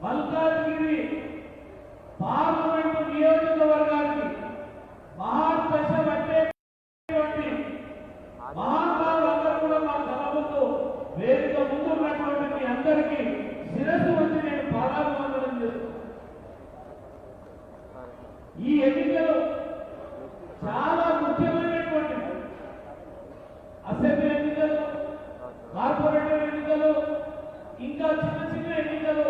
Malkajgiri parliament నియోజకవర్గానికి మహాదశ పట్టేటువంటి మహానుభావులందరూ కూడా మా తల ముందు వేదిక ముందు ఉన్నటువంటి మీ అందరికీ శిరస్సు వచ్చి నేను పాదాభివందనం చేస్తున్నాను. ఈ ఎన్నికలు చాలా ముఖ్యమైనటువంటి అసెంబ్లీ ఎన్నికలు, కార్పొరేటర్ ఎన్నికలు, ఇంకా చిన్న చిన్న ఎన్నికలు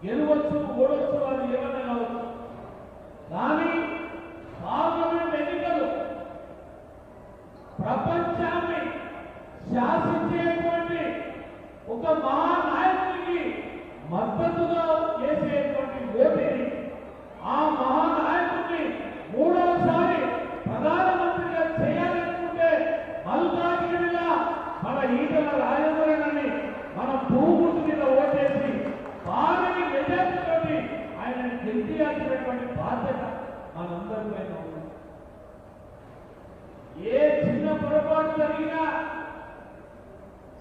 గెలవచ్చు ఓడవచ్చు అది ఏమన్నా కావచ్చు. కానీ పార్లమెంట్ ఎన్నికలు ప్రపంచాన్ని శాసించేటువంటి ఒక మహానాయకుడికి మద్దతుగా చేసేటువంటి ఓటిని ఆ మహానాయకుడిని మూడవసారి ప్రధానమంత్రిగా చేయాలనుకుంటే మల్కాజ్గిరిగా మన ఈటల రాజేంద్రని మన భూముడి మీద ఓటేసి భారీ మెజార్టీతో ఆయనని గెలిపించాల్సినటువంటి బాధ్యత మనందరిపైన ఉంది. ఏ చిన్న పొరపాటు జరిగినా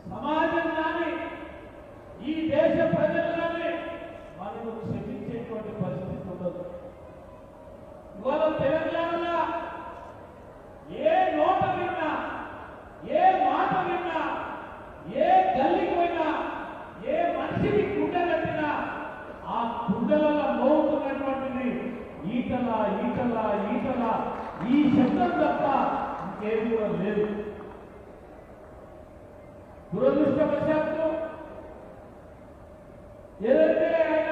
సమాజం కానీ ఈ దేశ ప్రజలు కానీ మనకు క్షమించేటువంటి పరిస్థితి ఉండదు. ఇవాళ తెలంగాణలో ఏ నోట విన్నా, ఏ మాట విన్నా, ఏ గల్లికి పోయినా, ఏ మనిషిని గుండె కట్టినా ఆ గుండెలలో మోగుతున్నటువంటిది ఈటల ఈటల ఈటల ఈ శబ్దం తప్ప ఇంకేది కూడా లేదు. దురదృష్టవశాత్తు ఏదైతే ఆయన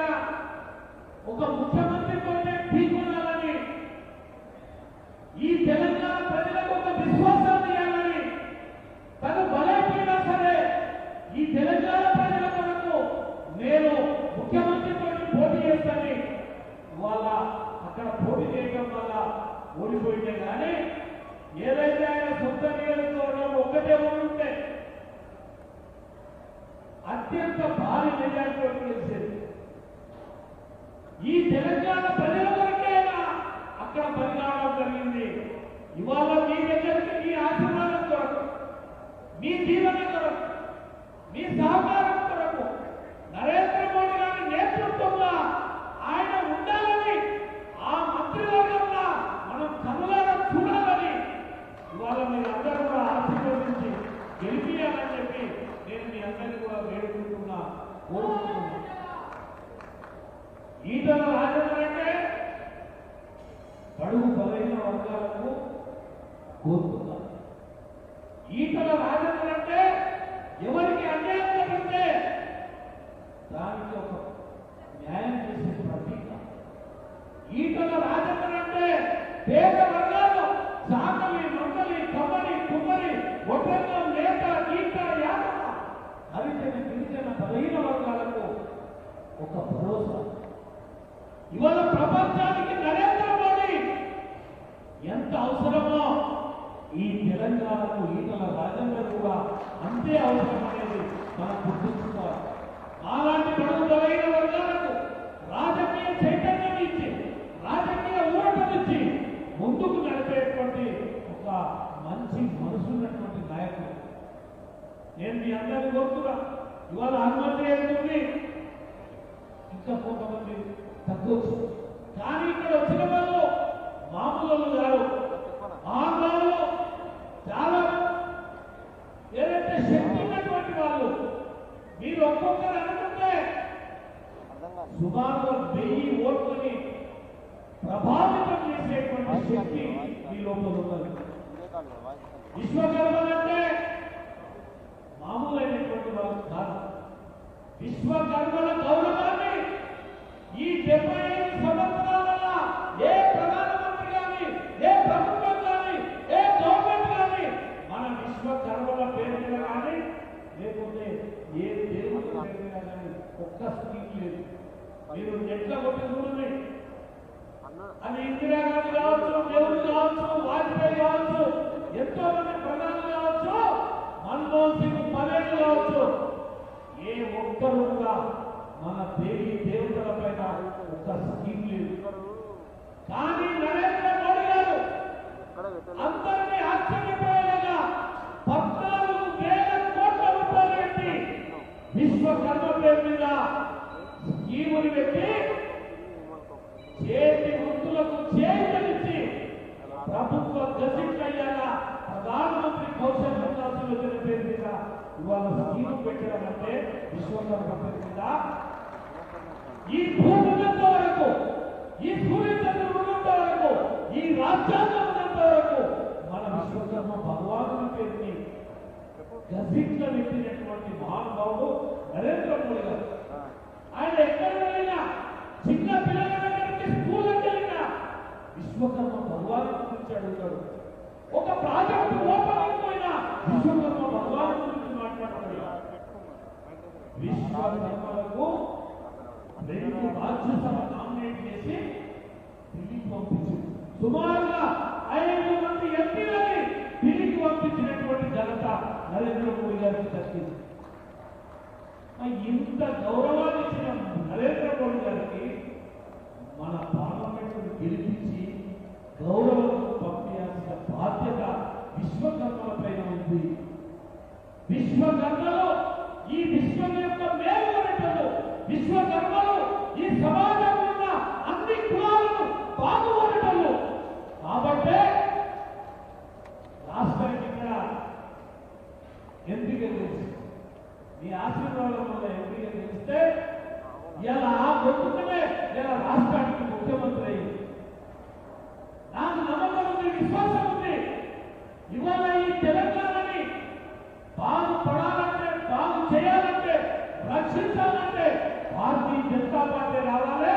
ఒక ముఖ్యమంత్రితోనే ఢీకొనాలని, ఈ తెలంగాణ ప్రజలకు ఒక విశ్వాసాన్ని ఇవ్వాలని తను బలైపోయినా సరే ఈ తెలంగాణ ప్రజల కొరకు నేను ముఖ్యమంత్రితో పోటీ చేస్తానని వాళ్ళ అక్కడ పోటీ చేయడం వల్ల ఓడిపోయిందే. కానీ ఏదైతే ఆయన సొంత నియోజకవర్గం ఒక్కటే ఉంటే అత్యంత భారీ మెజార్టీతో గెలిచేది. ఈ తెలంగాణ ప్రజల వరకే అక్కడ పరిణామం జరిగింది. ఇవాళ మీ దగ్గరికి మీ ఆశీర్వాదం కొరకు, మీ జీవన కొరకు, మీ సహకారం కొరకు నరేంద్ర మోడీ గారి నేతృత్వంలో ఆయన ఉండాలని, ఆ మంత్రివర్గంలో మనం కనులారా చూడాలని ఇవాళ మీరు అందరూ కూడా ఆశీర్వదించి గెలిపియాలని చెప్పి నేను మీ అందరినీ కూడా వేడుకుంటున్నా, కోరుకుంటున్నా. ఈటల రాజేంద్ర అంటే బడుగు బలైన వర్గాలకు కోరుతున్నా. ఈటల రాజేంద్ర అంటే ఎవరికి అన్యాయం జరిగితే దానికి ఒక న్యాయం చేసే ప్రతీక. ఈటల రాజేంద్ర అంటే పేద వర్గాలు సాకలి మండలి కమ్మరి కుమ్మరి ఒడ్రంగం నేత గీత యాదవ హరిజన గిరిజన బలహీన వర్గాలకు ఒక భరోసా. ఇవాళ ప్రపంచానికి నరేంద్ర మోడీ ఎంత అవసరమో ఈ తెలంగాణకు ఈటల రాజేంద్ర కూడా అంతే అవసరం అనేది మనం గుర్తుంచుకోవాలి. అలాంటి బడుగు బలహీన వర్గాలకు రాజకీయ చైతన్యం ఇచ్చి, రాజకీయ ఊరటనిచ్చి ముందుకు నడిపేటువంటి ఒక మంచి మనసున్నటువంటి నాయకుడు. నేను మీ అందరినీ కోరుతున్నా. ఇవాళ హనుమంతు జయంతి ఇంకా కొంతమంది తగ్గొచ్చు, కానీ ఇక్కడ వచ్చిన వాళ్ళు మామూలు గారు ఆంధ్రాలో చాలా ఏదైతే శక్తి ఉన్నటువంటి వాళ్ళు. మీరు ఒక్కొక్కరు అనుకుంటే సుమారు 1000 ఓట్లని ప్రభావితం చేసేటువంటి శక్తి మీ లోపల ఉన్నది. విశ్వకర్మలంటే మామూలైనటువంటి వాళ్ళు కాదు. విశ్వకర్మల గౌరవాన్ని ఈ 75 సంవత్సరాల ఏ ప్రధానమంత్రి కానీ, ఏ ప్రభుత్వం కానీ, ఏ గవర్నమెంట్ కానీ మన విశ్వకర్మల పేరు మీద కానీ లేకపోతే ఏ దేవుడి పేరు మీద కానీ ఒక్క స్కీమ్ లేదు. మీరు ఎట్లా కొట్టి చూడండి, అది ఇందిరాగాంధీ కావచ్చు, నెహ్రూ కావచ్చు, వాజ్పేయి కావచ్చు, ఎంతో మంది ప్రధానులు కావచ్చు, మన్మోహన్ సింగ్ పదేళ్ళు కావచ్చు, ఏ ఒక్కరు కూడా మన దేవతల పైన ఒక్క స్కీమ్ లేదు. కానీ నరేంద్ర మోడీ గారు అందరినీ ఆశ్చర్యపోయేలాగా 14,000 కోట్ల రూపాయలు పెట్టి విశ్వకర్మ పేరు మీద స్కీములు పెట్టి చేతి వృత్తులకు చేతనిచ్చి ప్రభుత్వ గజెట్లు అయ్యాక ప్రధానమంత్రి కౌశల్ వికాస్ యోజన పేరు మీద ఇవాళ స్కీము పెట్టడం అంటే విశ్వకర్మ పేరు మీద ఈ భూమి ఉన్నంత వరకు, ఈ సూర్యచంద్రుడు ఉన్నంత వరకు, ఈ రాజ్యాంగం ఉన్నంత వరకు మన విశ్వకర్మ భగవాను పేరుని గజిట్లో పెట్టినటువంటి మహానుభావుడు నరేంద్ర మోడీ గారు. ఆయన ఎక్కడ వెళ్ళినా, చిన్న పిల్లల దగ్గరికి స్కూల్కి వెళ్ళినా విశ్వకర్మ భగవాను గురించి అడుగుతాడు. ఒక ప్రాజెక్టు ఓపెనింగ్ పోయినా విశ్వకర్మ భగవాను గురించి మాట్లాడతాడు. విశ్వకర్మలకు 2 రాజ్యసభ నామినేట్ చేసి ఢిల్లీకి పంపించింది. సుమారుగా 5 మంది ఎంపీలని ఢిల్లీకి పంపించినటువంటి ఘనత నరేంద్ర మోడీ గారికి దక్కింది. ఇంత గౌరవాన్ని ఇచ్చిన నరేంద్ర మోడీ గారికి మన పార్లమెంటును గెలిపించి గౌరవంతో పంపించాల్సిన బాధ్యత విశ్వకర్మల పైన ఉంది. విశ్వకర్మలు ఈ విశ్వం యొక్క మేలు కొనేటోళ్ళు, విశ్వకర్మలు ఈ సమాజంలో ఉన్న అన్ని కులాలను బాగుపడేటోళ్ళు. కాబట్టి రాష్ట్రానికి ఇక్కడ ఎంపిక చేసి మీ ఆశీర్వాదం వల్ల ఎంపిక చేస్తే ఇలా గొప్పనే ఇలా రాష్ట్రానికి ముఖ్యమంత్రి అయ్యింది. నాకు నమ్మకం ఉంది, విశ్వాసం ఉంది. ఇవాళ ఈ తెలంగాణని బాగుపడాలంటే, బాగు చేయాలంటే, రక్షించాలంటే భారతీయ జనతా పార్టీ రావాలి.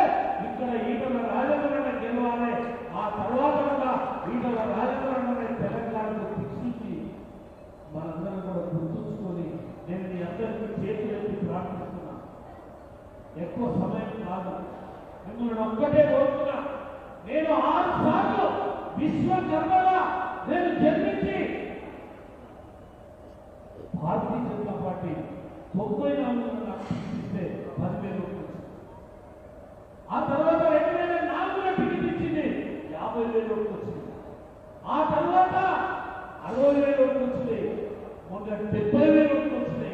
ఇక్కడ ఈటల రాజేంద్రన్న గెలవాలి. ఆ తర్వాత కూడా ఈటల రాజేంద్రన్న తెలంగాణకు శిక్షించి మనందరం కూడా గుర్తుంచుకొని నేను మీ అందరికీ చేతులు ఎత్తి ప్రార్థిస్తున్నా. ఎక్కువ సమయం కాదు, మిమ్మల్ని ఒక్కటే కోరుతున్నా. నేను 6 సార్లు విశ్వకర్మగా నేను జన్మించి భారతీయ జనతా పార్టీ 94 నాకు ఇస్తే 10,000 వచ్చింది. ఆ తర్వాత 2004లో టికెట్ ఇచ్చింది, 50,000 వచ్చింది. ఆ తర్వాత 60,000 వచ్చింది, మొన్న 70,000 వచ్చింది.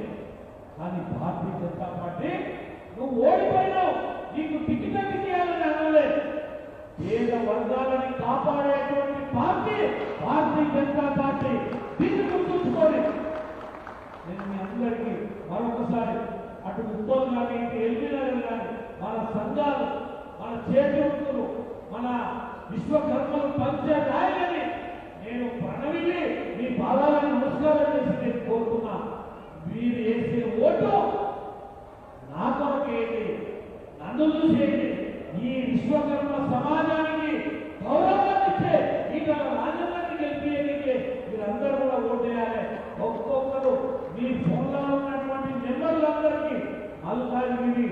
కానీ భారతీయ జనతా పార్టీ నువ్వు ఓడిపోయినావు, నీకు టికెట్ ఇవ్వాలని అనలే. పేద వర్గాలని కాపాడేటువంటి పార్టీ భారతీయ జనతా పార్టీ. దీన్ని గుర్తుంచుకోండి. నేను మీ అందరికీ మరొకసారి అటు ఉద్యోగులు కానీ, ఇటు ఎల్బీలు కానీ, మన సంఘాలు, మన చేతి వృత్తులు, మన విశ్వకర్మలు పంచే రాయాలని నేను ప్రణవిని మీ పాదాలను నమస్కారం చేసి నేను కోరుతున్నా. మీరు వేసే ఓటు నా కొరకేంటి, నన్ను చూసేయండి. ఈ విశ్వకర్మ సమాజానికి గౌరవాన్ని ఇచ్చే ఈటల రాజేంద్రని గెలిపేయడానికి మీరందరూ కూడా ఓటేయాలి. ఒక్కొక్కరు మీ ఫోన్లో ఉన్నటువంటి మెంబర్లందరికీ మల్కాజ్గిరి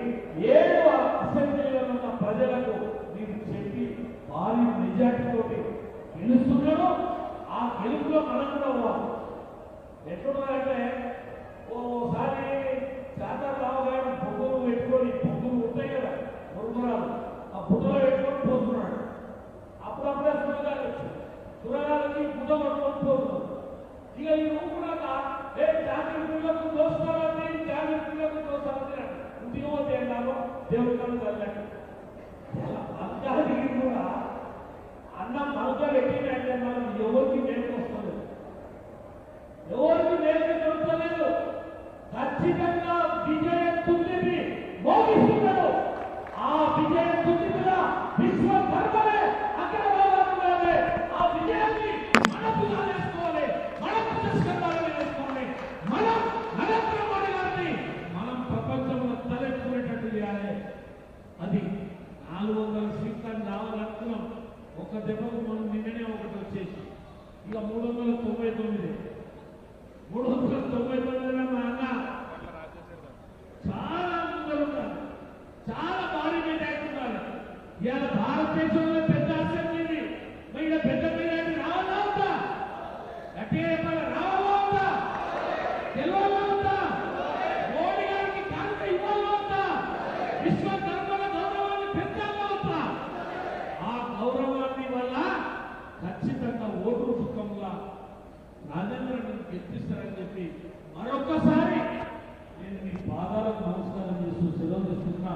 7 అసెంబ్లీలో ఉన్న ప్రజలకు మీరు చెప్పి భారీ మెజార్టీతోటి గెలుస్తున్నాడు. ఆ గెలుపులో మనం కూడా అవ్వాలి. ఎట్లున్నారంటే ఓసారి శాతారావు గారు బొగ్గులు పెట్టుకొని, బొగ్గులు ఉంటాయి కదా మురుగురాలు, ఆ బుట్టలో పెట్టుకొని పోతున్నాడు. అప్పుడప్పుడే సురగాలు వచ్చాయి, సురగాలకి బుట్ట పట్టుకొని పోతున్నాడు. ఇక ఈ రూపు కూడా జాతీయ పిల్లలకు దోస్తారని, జాతీయ పిల్లలకు దోస్తారని ఉద్యోగం ఏమో దేవుడి కళ్ళు చల్లండి. మల్కాజ్గిరి కూడా అన్నం మల్కా పెట్టినట్టే మనం ఎవరికి మేలుకు వస్తుంది, ఎవరికి మేలుకు దొరకలేదు. ఖచ్చితంగా విజయ తుల్లిని మోగిస్తున్నాడు. ఆ విజయ తుల్లి మీద విశ్వకర్మలే అగ్రభాగాలు. ఆ విజయాన్ని మనకు వేసుకోవాలి, మన పురస్కారాలు వేసుకోవాలి. మనం నరేంద్ర మోడీ గారిని మనం ప్రపంచంలో తలెత్తుకునేటట్టు చేయాలి. అది 400 సీట్లను రావాలనుకున్నాం. ఒక దెబ్బకు మనం నిన్ననే ఒకటి వచ్చేసి ఇక 399 మా అన్న చాలా ముందరు ఉన్నారు, చాలా భారీ మెజార్టీ ఉన్నారు. ఇవాళ భారతదేశంలో పెద్ద అసెంబ్లీని ఇలా పెద్ద మెజార్టీ రావాలా ఉందా, గట్టిగా చెప్పాలి, రావాలా ఉందా, గెలవాలా ఉందా, మోడీ గారికి కానుక ఇవ్వాలా ఉందా, విశ్వకర్మల గౌరవాన్ని పెంచాలా ఉందా. ఆ గౌరవాన్ని వల్ల ఖచ్చితంగా ఓటు సుఖంగా రాజేంద్రని గెలిపిస్తారని చెప్పి మరొకసారి నేను మీ పాదాలకు నమస్కారం చేస్తూ సెలవు చేస్తున్నా.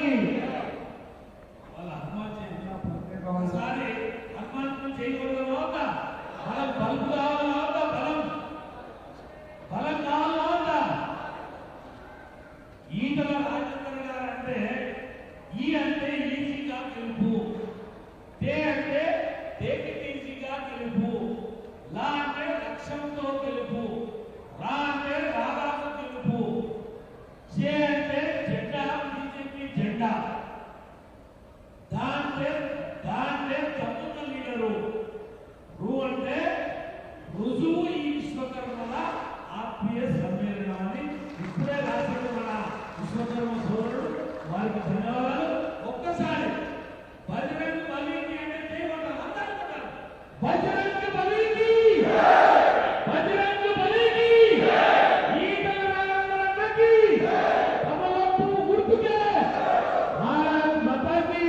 మాతాకి వాళ్ళ హనుమాన్ ఒకసారి హనుమాన్ చేయకూడదు అవుతా బలం బలుపు కావాలా అవుతా బలం కావాలా అవుతా ఈటల రాజేంద్ర గారు అంటే ఈ అంటే ఈజీగా గెలుపు, తే అంటే టేకింగ్ ఈజీగా గెలుపు, లా అంటే లక్ష్యంతో గెలుపు, రా అంటే రాగాకు గెలుపు, జే అంటే జెండా బీజేపీ జెండా, దాంటే తప్పున్న లీడరు, రు అంటే రుజువు ఈ విశ్వకర్మల ఆత్మీయ సమ్మేళనాన్ని ఇప్పుడే రాశాడు మన విశ్వకర్మ సోదరుడు, వారికి ధన్యవాదాలు. ఒక్కసారి బజరంగ్ బలికి అంటే చేయమంటారు అందరూ, బజరంగ్ బలికి ఈటల రాజేంద్రకి కమలపు గుర్తుకే భారత్ మాతాకి.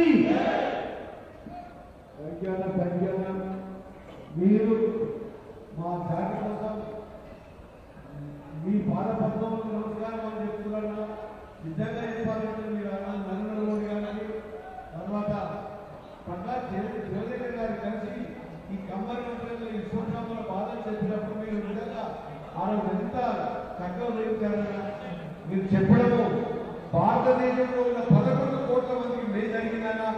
మీరు మా జాతి కోసం మీ పాద పద్మములకు నమస్కారం అని చెప్తున్నారన్నా, నిజంగా చెప్పాలంటే మీరు అన్న నరేంద్ర మోడీ గారిని తర్వాత ప్రకాష్ జవదేకర్ గారు కలిసి ఈ కమ్మరి మంత్రులు ఈ సూచనల బాధలు చెప్పినప్పుడు మీరు నిజంగా ఆ రోజు ఎంత చక్కగా నిలిచారన్నా. మీరు చెప్పడము భారతదేశంలో ఉన్న 11 కోట్ల మందికి మేలు జరిగిందన్నా,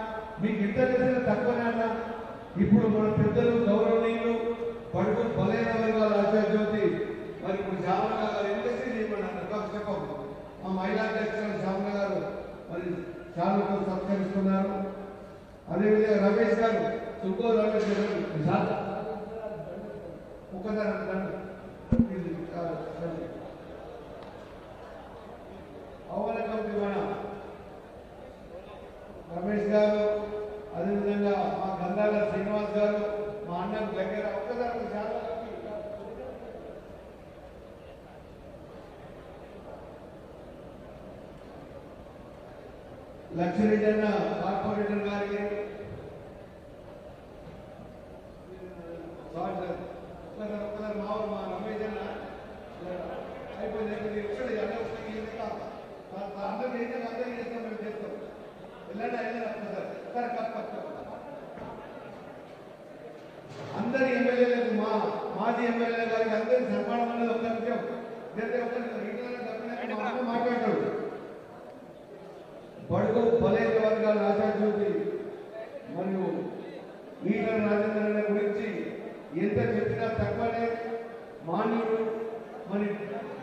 మీకు ఇంత చేసిన తక్కువనే అన్నా. ఇప్పుడు మన పెద్దలు గౌరవనీయులు పడుకు బలైన వర్గాల ఆచార్యోతి మరి ఇప్పుడు శ్యామల గారు ఇండస్ట్రీ చేయమన్నారు చెప్పం మా మహిళా అధ్యక్షులు శ్యామల గారు మరి శాలుతో సత్కరిస్తున్నారు. అదేవిధంగా రమేష్ గారు సుబ్బో రమేష్ గారు ఒక్కసారి అవల కమిటీ మన రమేష్ గారు, అదేవిధంగా మా గంధాల శ్రీనివాస్ గారు, మా అన్నకు దగ్గర ఒక్కసారి చాలా లక్ష్మీరెడ్డి కార్పొరేటర్ గారికి ఒక్కసారి మా రమేష్ అన్న అయిపోయింది ఒక్కడే అన్న అందరూ అందరూ చేస్తాం మేము చేస్తాం వెళ్ళండి అయినా అందరి ఎమ్మెల్యేలకు మాజీ ఎమ్మెల్యే గారికి అందరి సన్మానం అనేది ఒక్క నిమిషం మాట్లాడతాడు. బడుగు బలైన వర్గాల ఆశాజ్యోతి మరియు ఈటల రాజేంద్ర గురించి ఎంత చెప్పినా తక్కువనే. మాన్యుడు మరి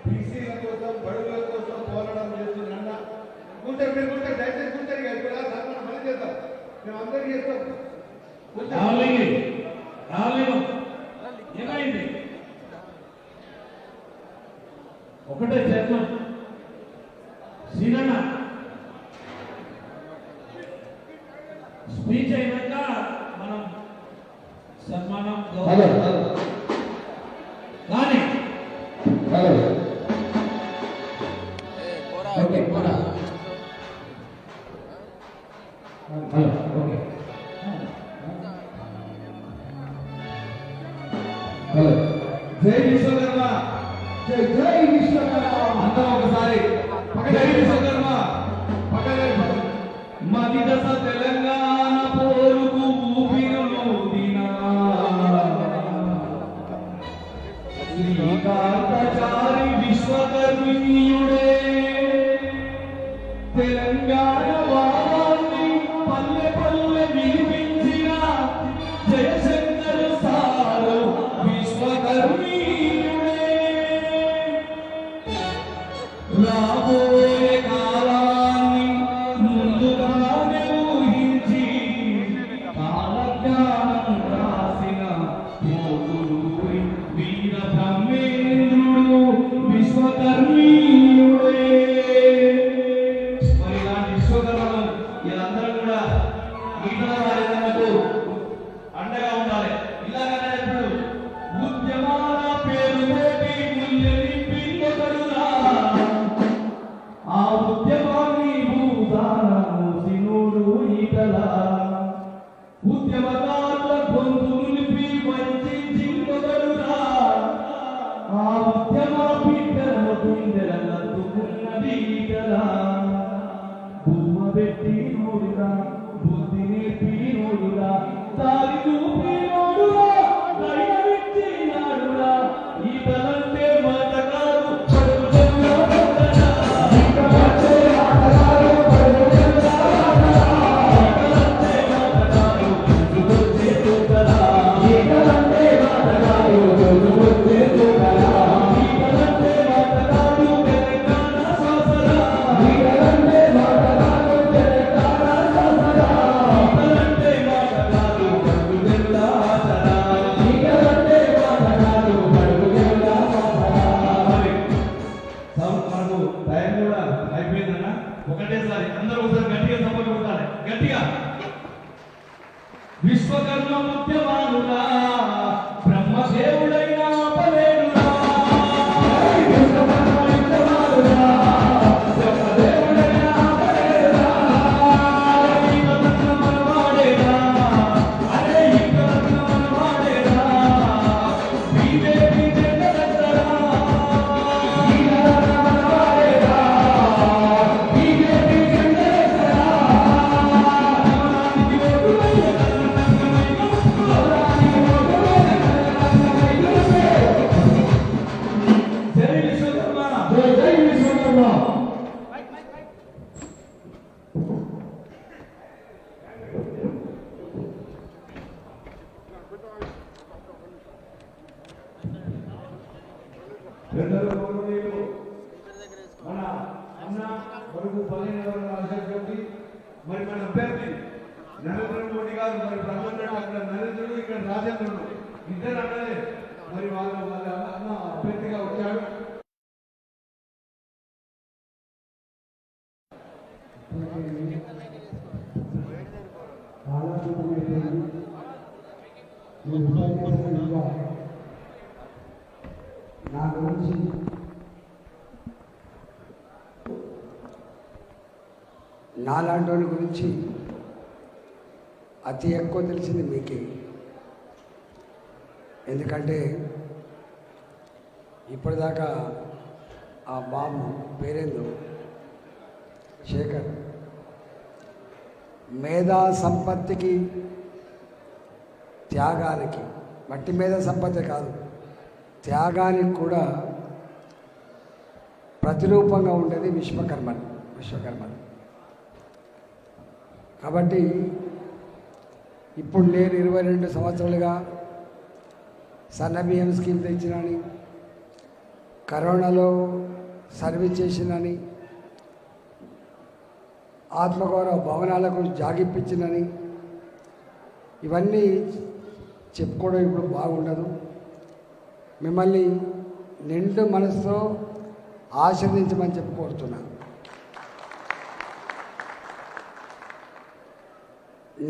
బీసీల కోసం బడుగుల కోసం పోరాటం చేస్తున్న కూర్చొని మీరు కూర్చొని దయచేసి కూర్చొని ఇప్పుడు సన్మానం మళ్ళీ చేద్దాం, మేము అందరికీ చేస్తాం. ఏమైంది ఒకటే చేద్దాం సీనన్న స్పీచ్ అయినాక మనం సన్మానం కానీ జై విశ్వకర్మ, జై విశ్వకర్మ అందరం ఒకసారి జై విశ్వకర్మ. మది దశ తెలంగాణ పోరుకు ఊపిరులూదినా శ్రీకాంతచారి విశ్వకర్మీయుడే తెలంగాణ వాదాన్ని పల్లె పల్లె వినిపించిన జయశంకర్ సారు విశ్వకర్మీయుడే. రాబోయే కాలాన్ని ముందుగానే ఊహించి కాలజ్ఞానం రాసిన పోతులూరి వీర బ్రహ్మేంద్రుడు విశ్వకర్మీయుడే. మరి ఇలాంటి విశ్వకర్మలు వీళ్ళందరూ కూడా ఈటల రాజేంద్రకు అండగా ఉండాలి. ఇలాగనే ఇప్పుడు ఉద్యమాల పేరుతోటి ముల్లెనిపిందొకడురా, ఆ ఉద్యమాన్ని భూతానూసినోడు ఈటల. ఉద్యమకారుల గొంతు నిలిపి వంచిందొకడురా, ఆ ఉద్యమ బిడ్డల గుండెల నత్తుకున్నది ఈటల. భూమ పెట్టి నోడురా బుద్ధి నేర్పి నోడురా దారి చూపి నోడురా దయవిచ్చి నాడురా ఈతలంటే మాట కాదు పడుగు చెల్లా ఈతలంటే మాట కాదు పడుగు చెల్లా ఈతలంటే మాట కాదు గుర్తుకొచ్చే తోకరా ఈతలంటే మాట కాదు గుర్తుకొచ్చే తోకరా ఈతలంటే మాట కాదు తెలంగాణ శాసరా ఈతలంటే మాట కాదు తెలంగాణ శాసరా ఈతలంటే మాట కాదు పడుగు చెల్లా ఆసరా ఈతలంటే మాట కాదు పడుగు చెల్లా ఆసరా మనకు టైం కూడా అయిపోయిందన్న ఒకటేసారి అందరూ ఒకసారి గట్టిగా సపోర్ట్ కొట్టాలి గట్టిగా విశ్వకర్మ ముఖ్యమానుడా బ్రహ్మదేవుడైనా ఆపలేడురా విశ్వకర్మ ముఖ్యమానుడా బ్రహ్మదేవుడైనా ఆపలేడురా ఈత రత్న మనవాడేరా అరే ఈత రత్న మనవాడేరా బీజేపీ జెండెత్తరా ఈత రత్న మనవాడేరా బీజేపీ జెండెత్తరా అవరానికి ఓటు జై విశ్వకర్మ జై విశ్వకర్మ రెండవ గౌరవనీయులు మన అన్న కొడుకు పల్లెనగర్ రాజశేఖర్ మరి మన అభ్యర్థి నరేంద్ర మోడీ గారు మరి ప్రధాన అక్కడ నరేంద్రుడు ఇక్కడ రాజేంద్రుడు ఇద్దరు అన్నదే మరి వాళ్ళ అన్న అభ్యర్థిగా వచ్చాడు. నా గురించి నాలాంటి గురించి అతి ఎక్కువ తెలిసింది మీకే. ఎందుకంటే ఇప్పటిదాకా ఆ బాబు పేరేందో శేఖర్ మేధా సంపత్తికి త్యాగానికి, మట్టి మేధా సంపత్తి కాదు త్యాగానికి కూడా ప్రతిరూపంగా ఉండేది విశ్వకర్మ. కాబట్టి ఇప్పుడు నేను 22 సంవత్సరాలుగా సన్నబియ్యం స్కీమ్ తెచ్చినని, కరోనాలో సర్వీస్ చేసిందని, ఆత్మగౌరవ భవనాలకు జాగిప్పించిందని, ఇవన్నీ చెప్పుకోవడం ఇప్పుడు బాగుండదు. మిమ్మల్ని నిండు మనసుతో ఆశీర్వదించమని చెప్పి కోరుతున్నాను.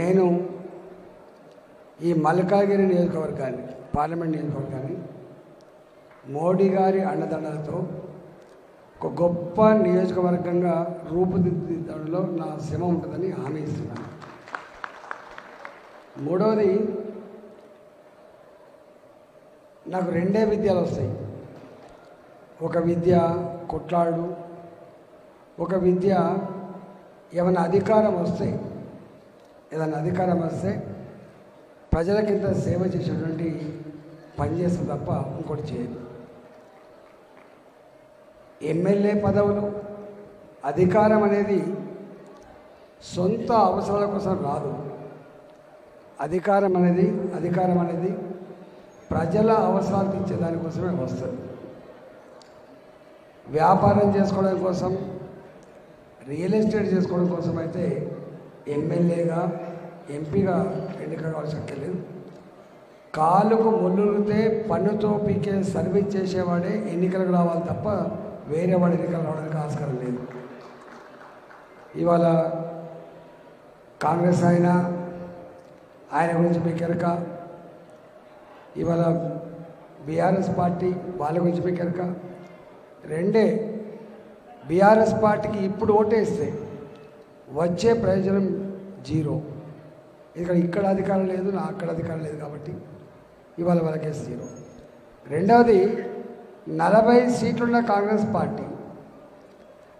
నేను ఈ మల్కాగిరి నియోజకవర్గాన్ని, పార్లమెంట్ నియోజకవర్గాన్ని మోడీ గారి అండదండలతో ఒక గొప్ప నియోజకవర్గంగా రూపుదిద్దడంలో నా శ్రమ ఉంటుందని హామీ ఇస్తున్నాను. మూడవది, నాకు 2 విద్యలు వస్తాయి. ఒక విద్య కొట్లాడు, ఒక విద్య ఏదైనా అధికారం వస్తే ప్రజలకింత సేవ చేసేటువంటి పనిచేస్తుంది తప్ప ఇంకోటి చేయదు. ఎమ్మెల్యే పదవులు, అధికారం అనేది సొంత అవసరాల కోసం రాదు. అధికారం అనేది ప్రజల అవసరాలు తీర్చే దానికోసమే వస్తుంది. వ్యాపారం చేసుకోవడం కోసం, రియల్ ఎస్టేట్ చేసుకోవడం కోసం అయితే ఎమ్మెల్యేగా, ఎంపీగా ఎన్నిక కావాల్సి అక్కర్లేదు. కాలుకు ముళ్ళురితే పన్నుతో పీకే సర్వీస్ చేసేవాడే ఎన్నికలకు రావాలి తప్ప వేరే వాడు ఎన్నికలు రావడానికి ఆస్కారం లేదు. ఇవాళ కాంగ్రెస్ ఆయన గురించి మీకు ఎరక, ఇవాళ బీఆర్ఎస్ పార్టీ వాళ్ళ గురించి మీకు ఎరక. రెండే, బీఆర్ఎస్ పార్టీకి ఇప్పుడు ఓటేస్తే వచ్చే ప్రయోజనం 0. ఇక్కడ అధికారం లేదు, నా అక్కడ అధికారం లేదు కాబట్టి ఇవాళ వాళ్ళకేసి 0. రెండవది, 40 సీట్లున్న కాంగ్రెస్ పార్టీ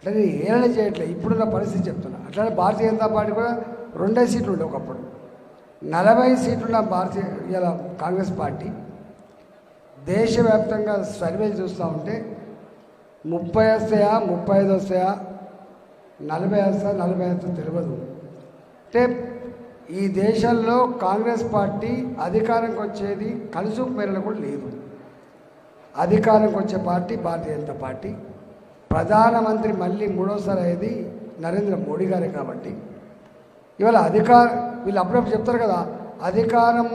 అట్లనే ఏమైనా చేయట్లేదు. ఇప్పుడున్న పరిస్థితి చెప్తున్నా. అట్లనే భారతీయ జనతా పార్టీ కూడా 2 సీట్లు ఉండే ఒకప్పుడు. 40 సీట్లున్న ఇలా కాంగ్రెస్ పార్టీ దేశవ్యాప్తంగా సర్వేలు చూస్తూ ఉంటే 30 వస్తాయా, 35 వస్తాయా, 40 వస్తాయా, 40 వస్తాయా తెలియదు. అంటే ఈ దేశంలో కాంగ్రెస్ పార్టీ అధికారంకి వచ్చేది కలుసుకు మేరలో కూడా లేదు. అధికారంకి వచ్చే పార్టీ భారతీయ జనతా పార్టీ. ప్రధానమంత్రి మళ్ళీ 3వసారి అయ్యేది నరేంద్ర మోడీ గారే. కాబట్టి ఇవాళ వీళ్ళు అప్పుడప్పుడు చెప్తారు కదా, అధికారం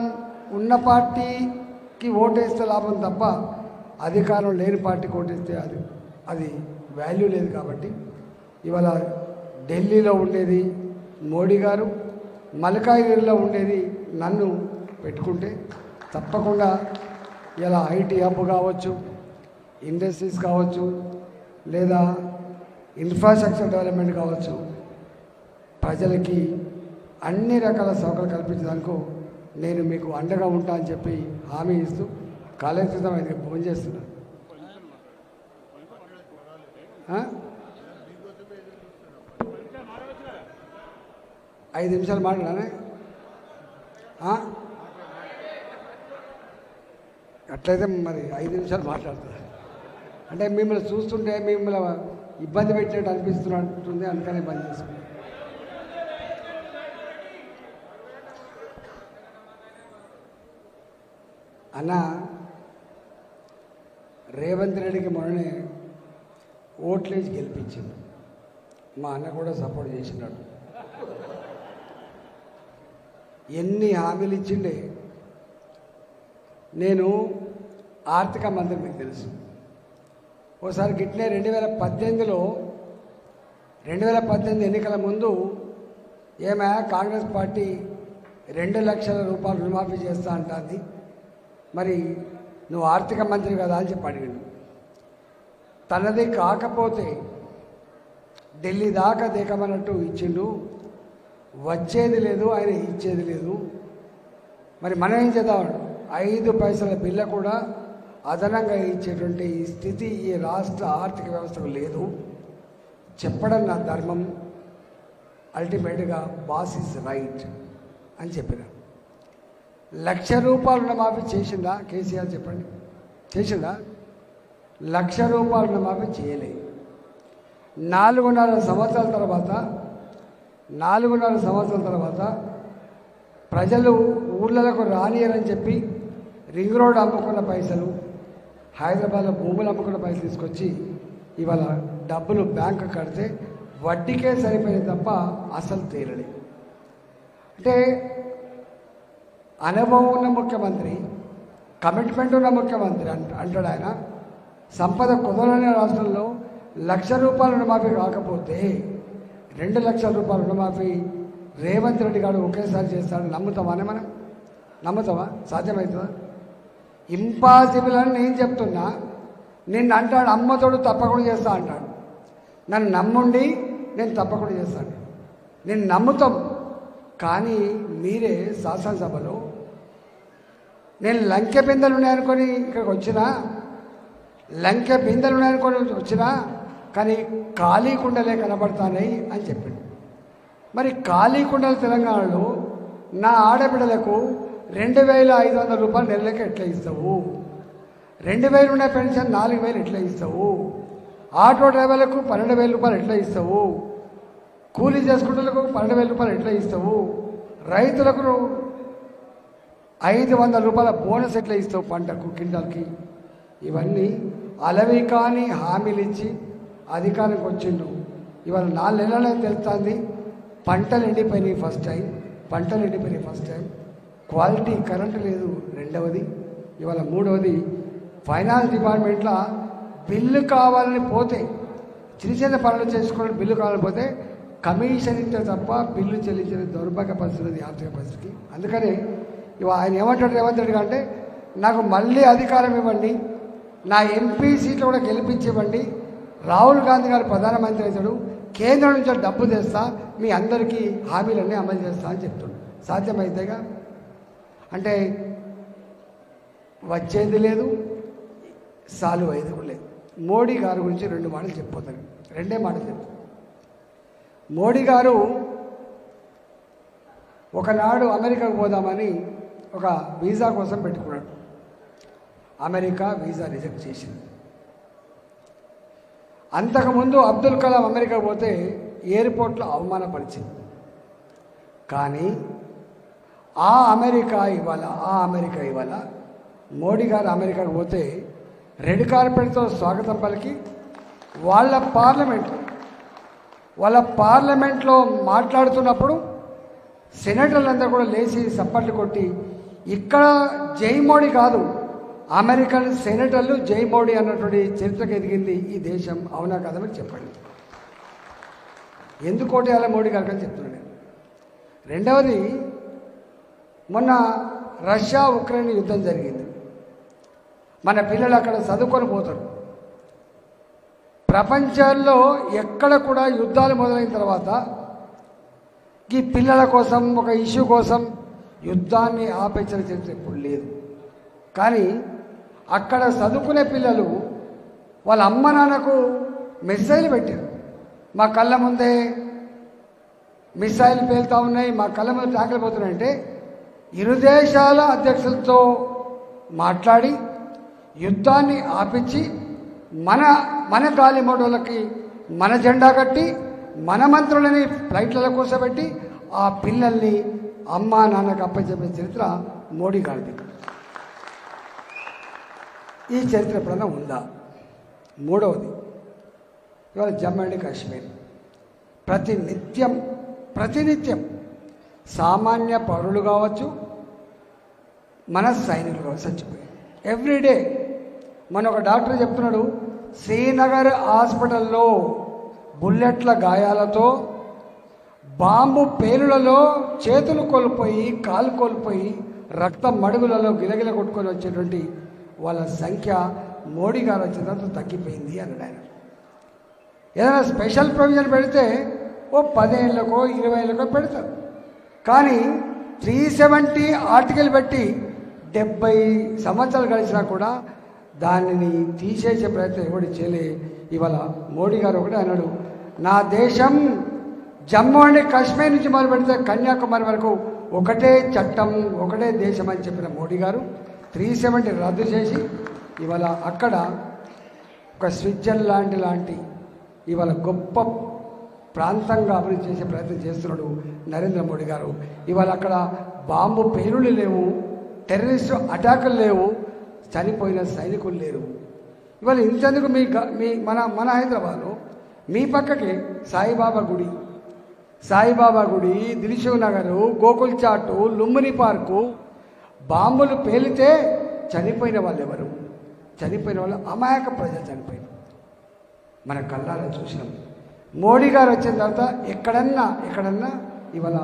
ఉన్న పార్టీకి ఓటేస్తే లాభం తప్ప అధికారం లేని పార్టీకి ఓటేస్తే అది వాల్యూ లేదు. కాబట్టి ఇవాళ ఢిల్లీలో ఉండేది మోడీ గారు, మల్కాజ్గిరిలో ఉండేది నన్ను పెట్టుకుంటే తప్పకుండా ఇలా ఐటీ హబ్ కావచ్చు, ఇండస్ట్రీస్ కావచ్చు, లేదా ఇన్ఫ్రాస్ట్రక్చర్ డెవలప్మెంట్ కావచ్చు, ప్రజలకి అన్ని రకాల సౌకర్యాలు కల్పించడానికి నేను మీకు అండగా ఉంటా అని చెప్పి హామీ ఇస్తూ కాలేజీతో అయితే ఫోన్ చేస్తున్నాను. 5 నిమిషాలు మాట్లాడానే. అట్లయితే మరి 5 నిమిషాలు మాట్లాడతారు. అంటే మిమ్మల్ని చూస్తుంటే మిమ్మల్ని ఇబ్బంది పెట్టినట్టు అనిపిస్తున్నట్టుంది, అందుకనే బంద్ చేసుకున్నాను. అన్న రేవంత్ రెడ్డికి మొన్ననే ఓట్లేసి గెలిపించింది. మా అన్న కూడా సపోర్ట్ చేసినాడు. ఎన్ని హామీలు ఇచ్చిండే. నేను ఆర్థిక మంత్రి, మీకు తెలుసు. ఓసారి గిట్నే 2018 ఎన్నికల ముందు ఏమైనా కాంగ్రెస్ పార్టీ 2 లక్షల రూపాయలు రుణమాఫీ చేస్తా అంటుంది, మరి నువ్వు ఆర్థిక మంత్రి కదా అని చెప్పి అడిగాడు. తనది కాకపోతే ఢిల్లీ దాకా దిగమన్నట్టు ఇచ్చిండు. వచ్చేది లేదు, ఆయన ఇచ్చేది లేదు. మరి మనం ఏం చేద్దాం? 5 పైసల బిల్ల కూడా అదనంగా ఇచ్చేటువంటి స్థితి ఈ రాష్ట్ర ఆర్థిక వ్యవస్థకు లేదు. చెప్పడం నా ధర్మం. అల్టిమేట్గా బాస్ ఈజ్ రైట్ అని చెప్పిన. 1,00,000 రూపాయలు రుణమాఫీ చేసిందా కేసీఆర్? చెప్పండి, చేసిందా? 1,00,000 రూపాయలు రుణమాఫీ చేయలేదు. 4.5 సంవత్సరాల తర్వాత ప్రజలు ఊళ్ళకు రానియరని చెప్పి రింగ్ రోడ్ అమ్ముకున్న పైసలు, హైదరాబాద్లో భూములు అమ్ముకున్న పైసలు తీసుకొచ్చి ఇవాళ డబ్బులు బ్యాంకు కడితే వడ్డీకే సరిపోయింది తప్ప అసలు తీరలేదు. అంటే అనుభవం ఉన్న ముఖ్యమంత్రి, కమిట్మెంట్ ఉన్న ముఖ్యమంత్రి అంటాడు ఆయన. సంపద కుదరని రాష్ట్రంలో 1,00,000 రూపాయల రుణమాఫీ కాకపోతే 2 లక్షల రూపాయల రుణమాఫీ రేవంత్ రెడ్డి గారు ఒకేసారి చేస్తాడని నమ్ముతామానే మనం? నమ్ముతావా? సాధ్యమవుతుందా? ఇంపాసిబుల్ అని నేను చెప్తున్నా. నిన్ను అంటాడు అమ్మతోడు తప్పకుండా చేస్తా అంటాడు. నన్ను నమ్ముండి నేను తప్పకుండా చేస్తాను. నేను నమ్ముతాం. కానీ మీరే శాసనసభలో నేను లంకె బిందెలు ఉన్నాయనుకొని ఇక్కడికి వచ్చినా, కానీ ఖాళీ కుండలే కనబడతాయి అని చెప్పిండు. మరి ఖాళీ కుండలు తెలంగాణలో నా ఆడబిడ్డలకు 2,500 రూపాయలు నెలలకి ఎట్లా ఇస్తావు? 2,000 ఉన్న పెన్షన్ 4,000 ఎట్లా ఇస్తావు? ఆటో డ్రైవర్లకు 12,000 రూపాయలు ఎట్లా ఇస్తావు? కూలీ చేసుకుంటులకు 12,000 రూపాయలు ఎట్లా ఇస్తావు? రైతులకు 500 రూపాయల బోనస్ ఎట్లా ఇస్తావు పంటకు, కింటాల్కి? ఇవన్నీ అలవి కాని హామీలు ఇచ్చి అధికారానికి వచ్చిండు. ఇవాళ 4 నెలలే తెలుస్తుంది. పంటలు ఎండిపోయినాయి ఫస్ట్ టైం. క్వాలిటీ కరెంటు లేదు రెండవది. ఇవాళ మూడవది, ఫైనాన్స్ డిపార్ట్మెంట్లో బిల్లు కావాలని పోతే, చిన్న పనులు చేసుకుని బిల్లు కావాలని పోతే కమిషన్ ఇస్తే తప్ప బిల్లు చెల్లించిన దౌర్భాగ్య పరిస్థితి, ఆర్థిక పరిస్థితి. అందుకని ఆయన ఏమంటాడు రేవంత్ రెడ్డి అంటే, నాకు మళ్ళీ అధికారం ఇవ్వండి, నా ఎంపీ సీట్లు కూడా గెలిపించివ్వండి, రాహుల్ గాంధీ గారు ప్రధానమంత్రి అవుతాడు, కేంద్రం నుంచి డబ్బు తెస్తా, మీ అందరికీ హామీలన్నీ అమలు చేస్తా అని చెప్తున్నాడు. సాధ్యమైతేగా? అంటే వచ్చేది లేదు, సాల్వ్ అయ్యేది కూడా లేదు. మోడీ గారి గురించి 2 మాటలు చెప్పిపోతాను. రెండే మాటలు చెప్తాను. మోడీ గారు ఒకనాడు అమెరికాకు పోదామని ఒక వీసా కోసం పెట్టుకున్నాడు. అమెరికా వీసా రిజెక్ట్ చేసింది. అంతకుముందు అబ్దుల్ కలాం అమెరికా పోతే ఎయిర్పోర్ట్లో అవమానపరిచింది. కానీ ఆ అమెరికా ఇవాళ మోడీ గారు అమెరికాకు పోతే రెడ్ కార్పెట్తో స్వాగతం పలికి వాళ్ళ పార్లమెంట్లో మాట్లాడుతున్నప్పుడు సెనేటర్లందరూ కూడా లేచి సప్పట్లు కొట్టి ఇక్కడ జై మోడీ కాదు, అమెరికన్ సెనేటర్లు జై మోడీ అన్నటువంటి చరిత్రకు ఎదిగింది ఈ దేశం. అవునా కదని చెప్పండి. ఎందుకు ఓటేయాలి మోడీ గారికి అని చెప్తున్నాను నేను. రెండవది, మొన్న రష్యా ఉక్రెయిన్ యుద్ధం జరిగింది. మన పిల్లలు అక్కడ చదువుకొని పోతారు. ప్రపంచంలో ఎక్కడ కూడా యుద్ధాలు మొదలైన తర్వాత ఈ పిల్లల కోసం ఒక ఇష్యూ కోసం యుద్ధాన్ని ఆపేసిన చరిత్ర ఎప్పుడు లేదు. కానీ అక్కడ చదువుకునే పిల్లలు వాళ్ళ అమ్మ నాన్నకు మెసేజ్లు పెట్టారు. మా కళ్ళ ముందే మిసైల్ పేలుతూ ఉన్నాయి, మా కళ్ళ ముందు ట్యాంకులు పోతున్నాయంటే ఇరు దేశాల అధ్యక్షులతో మాట్లాడి యుద్ధాన్ని ఆపించి మన గాలి మోడోళ్ళకి మన జెండా కట్టి మన మంత్రులని ఫ్లైట్లలో కూర్చోబెట్టి ఆ పిల్లల్ని అమ్మా నాన్నకు అప్పచెప్పే చరిత్ర మోడీ గారిది. ఈ చరిత్ర ఎప్పుడన్నా ఉందా? మూడవది, ఇవాళ జమ్మూ అండ్ కాశ్మీర్ ప్రతినిత్యం సామాన్య పౌరులు కావచ్చు, మన సైనికులు కావచ్చు చచ్చిపోయారు. ఎవ్రీడే మన ఒక డాక్టర్ చెప్తున్నాడు, శ్రీనగర్ హాస్పిటల్లో బుల్లెట్ల గాయాలతో బాంబు పేలులలో చేతులు కోల్పోయి కాలు కోల్పోయి రక్తం మడుగులలో గిలగిల కొట్టుకొని వచ్చేటువంటి వాళ్ళ సంఖ్య మోడీ గారు వచ్చిన తర్వాత తగ్గిపోయింది అన్నాడు ఆయన. ఏదైనా స్పెషల్ ప్రొవిజన్ పెడితే ఓ 10 ఏళ్ళకో 20 ఏళ్ళకో పెడతారు. కానీ 370 ఆర్టికల్ పెట్టి 70 సంవత్సరాలు గడిచినా కూడా దానిని తీసేసే ప్రయత్నం ఎవడు చేయలే. ఇవాళ మోడీ గారు ఒకటే అన్నాడు, నా దేశం జమ్మూ అండ్ కాశ్మీర్ నుంచి మొదలు పెడితే కన్యాకుమారి వరకు ఒకటే చట్టం ఒకటే దేశం అని చెప్పిన మోడీ గారు 370 రద్దు చేసి ఇవాళ అక్కడ ఒక స్విట్జర్లాండ్ లాంటి ఇవాళ గొప్ప ప్రాంతంగా అభివృద్ధి చేసే ప్రయత్నం చేస్తున్నాడు నరేంద్ర మోడీ గారు. ఇవాళ అక్కడ బాంబు పేలుళ్ళు లేవు, టెర్రరిస్టు అటాకులు లేవు, చనిపోయిన సైనికులు లేరు. ఇవాళ ఇంతెందుకు మన హైదరాబాద్లో మీ పక్కకి సాయిబాబా గుడి, దిల్షుక్ నగరు, గోకుల్ చాటు, లుంబిని పార్కు బాంబులు పేలితే చనిపోయిన వాళ్ళు ఎవరు? చనిపోయిన వాళ్ళు అమాయక ప్రజలు చనిపోయిన మన కళ్ళారా చూసినాం. మోడీ గారు వచ్చిన తర్వాత ఎక్కడన్నా ఇవాళ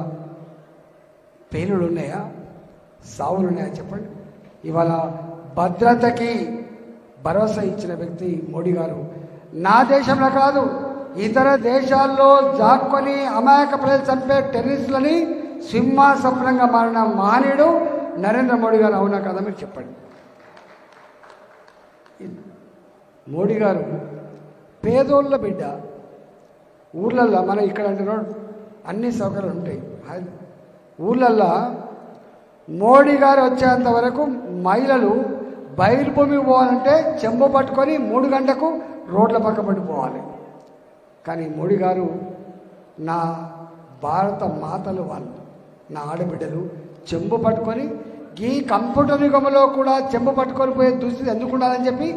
పేలుళ్ళు ఉన్నాయా, సావులు ఉన్నాయా చెప్పండి. ఇవాళ భద్రతకి భరోసా ఇచ్చిన వ్యక్తి మోడీ గారు. నా దేశంలో కాదు, ఇతర దేశాల్లో జాక్కొని అమాయక ప్రజలు చంపే టెర్రరిస్టులని సింహాసఫలంగా మారిన మహనీయుడు నరేంద్ర మోడీ గారు. అవునా కదా మీరు చెప్పండి. మోడీ గారు పేదోళ్ళ బిడ్డ. ఊర్లల్లో మనం ఇక్కడ అంటున్నాం అన్ని సౌకర్యాలు ఉంటాయి. ఊర్లల్లో మోడీ గారు వచ్చేంత వరకు మహిళలు బయలుభూమికి పోవాలంటే చెంబు పట్టుకొని 3 గంటలకు రోడ్ల పక్క పడిపోవాలి. కానీ మోడీ గారు నా భారత మాతలు వాళ్ళు, నా ఆడబిడ్డలు చెంబు పట్టుకొని ఈ కంప్యూటర్ యుగంలో కూడా చెంబు పట్టుకొని పోయే దుస్థితి ఎందుకు ఉండాలని చెప్పి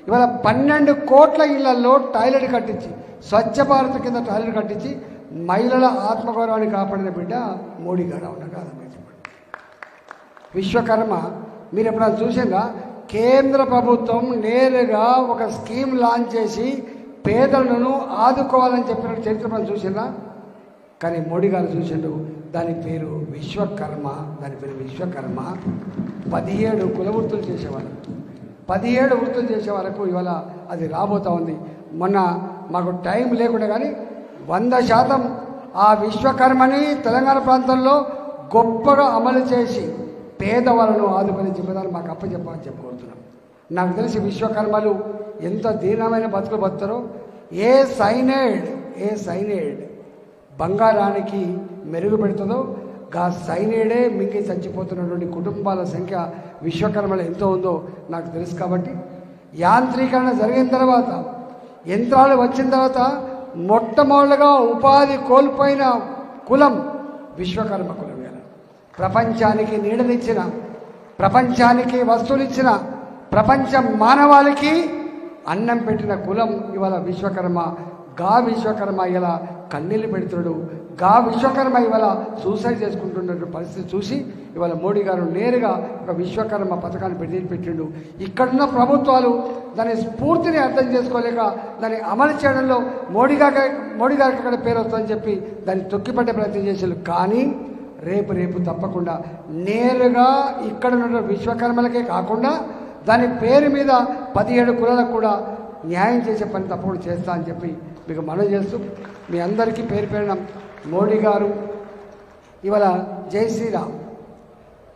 ఇవాళ 12 కోట్ల ఇళ్లలో టాయిలెట్ కట్టించి, స్వచ్ఛ భారత్ కింద టాయిలెట్ కట్టించి మహిళల ఆత్మగౌరవాన్ని కాపాడిన బిడ్డ మోడీ గారు. అవునా కాదా మీరు చెప్పండి. విశ్వకర్మ మీరు ఎప్పుడైనా చూసిందా? కేంద్ర ప్రభుత్వం నేరుగా ఒక స్కీమ్ లాంచ్ చేసి పేదలను ఆదుకోవాలని చెప్పిన చరిత్ర మనం చూసిందా? కానీ మోడీ గారు చూసిండు, దాని పేరు విశ్వకర్మ. 17 కుల వృత్తులు చేసేవాళ్ళు, 17 వృత్తులు చేసే వాళ్ళకు ఇవాళ అది రాబోతూ ఉంది. మొన్న మాకు టైం లేకుండా కానీ 100% ఆ విశ్వకర్మని తెలంగాణ ప్రాంతంలో గొప్పగా అమలు చేసి పేదవాళ్ళను ఆదుకునే జిమ్మదారు మాకు అప్పచెప్పాలని కోరుతున్నాం. నాకు తెలిసి విశ్వకర్మలు ఎంత దీనమైన బతుకులు బతుకుతారో ఏ సైనైడ్ బంగారానికి మెరుగు పెడుతుందో గా సైనైడే మింగి చచ్చిపోతున్నటువంటి కుటుంబాల సంఖ్య విశ్వకర్మలో ఎంతో ఉందో నాకు తెలుసు. కాబట్టి యాంత్రీకరణ జరిగిన తర్వాత, యంత్రాలు వచ్చిన తర్వాత మొట్టమొదటిగా ఉపాధి కోల్పోయిన కులం విశ్వకర్మ కులం. ప్రపంచానికి నీడనిచ్చిన, ప్రపంచానికి వస్తువులిచ్చిన, ప్రపంచం మానవాళికి అన్నం పెట్టిన కులం ఇవాళ విశ్వకర్మ. గా విశ్వకర్మ ఇలా కన్నీళ్ళు పెడుతున్నాడు. గా విశ్వకర్మ ఇవాళ సూసైడ్ చేసుకుంటున్న పరిస్థితి చూసి ఇవాళ మోడీ గారు నేరుగా ఒక విశ్వకర్మ పథకాన్ని పెట్టిండు. ఇక్కడున్న ప్రభుత్వాలు దాని స్ఫూర్తిని అర్థం చేసుకోలేక దాన్ని అమలు చేయడంలో మోడీ గారికి అక్కడ పేరు వస్తుందని చెప్పి దాన్ని తొక్కిపట్టే ప్రయత్నం చేశారు. కానీ రేపు తప్పకుండా నేరుగా ఇక్కడ ఉన్న విశ్వకర్మలకే కాకుండా దాని పేరు మీద 17 కులాలకు కూడా న్యాయం చేసే పని తప్పకుండా చేస్తా అని చెప్పి మీకు మనవి చేస్తూ, మీ అందరికీ పేరు పేరున మోడీ గారు ఇవాళ జై శ్రీరామ్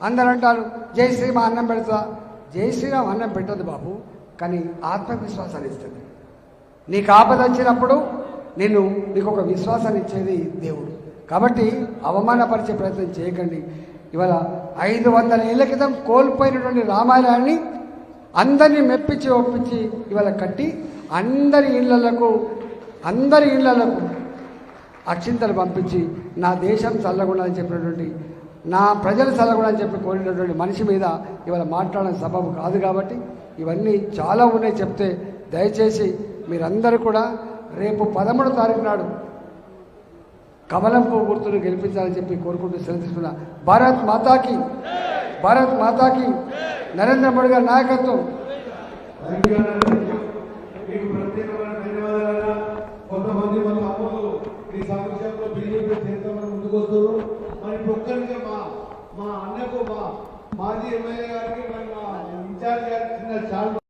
అందరూ అంటారు, జై శ్రీరామ్ అన్నం పెడతా. జై శ్రీరామ్ అన్నం పెట్టదు బాబు, కానీ ఆత్మవిశ్వాసాన్ని ఇస్తుంది. నీకు ఆపద వచ్చినప్పుడు నీకు ఒక విశ్వాసాన్ని ఇచ్చేది దేవుడు. కాబట్టి అవమానపరిచే ప్రయత్నం చేయకండి. ఇవాళ 500 ఏళ్ల క్రితం కోల్పోయినటువంటి రామాయణాన్ని అందరినీ మెప్పించి ఒప్పించి ఇవాళ కట్టి అందరి ఇళ్లకు అక్షింతలు పంపించి నా దేశం చల్లగుండాలని చెప్పినటువంటి, నా ప్రజలు చల్లగుండాలని చెప్పి కోరినటువంటి మనిషి మీద ఇవాళ మాట్లాడడం సబబు కాదు. కాబట్టి ఇవన్నీ చాలా ఉన్నాయి చెప్తే. దయచేసి మీరందరూ కూడా రేపు 13వ తారీఖు నాడు కమలం పువ్వు గుర్తును గెలిపించాలని చెప్పి కోరుకుంటూ సెలవు తీసుకున్నా. భారత్ మాతాకి నరేంద్ర మోడీ గారి నాయకత్వం. మీకు ప్రత్యేకమైన ధన్యవాదాలు. కొంతమంది మన అమ్మలు ఈ సమస్యలో బీజేపీ చేస్తామని ముందుకు వస్తారు. మరి ఒక్కరికి మా అన్నకు, మా మాజీ ఎమ్మెల్యే గారికి, మరి మా ఇన్ఛార్జ్ గారికి చిన్న చాలు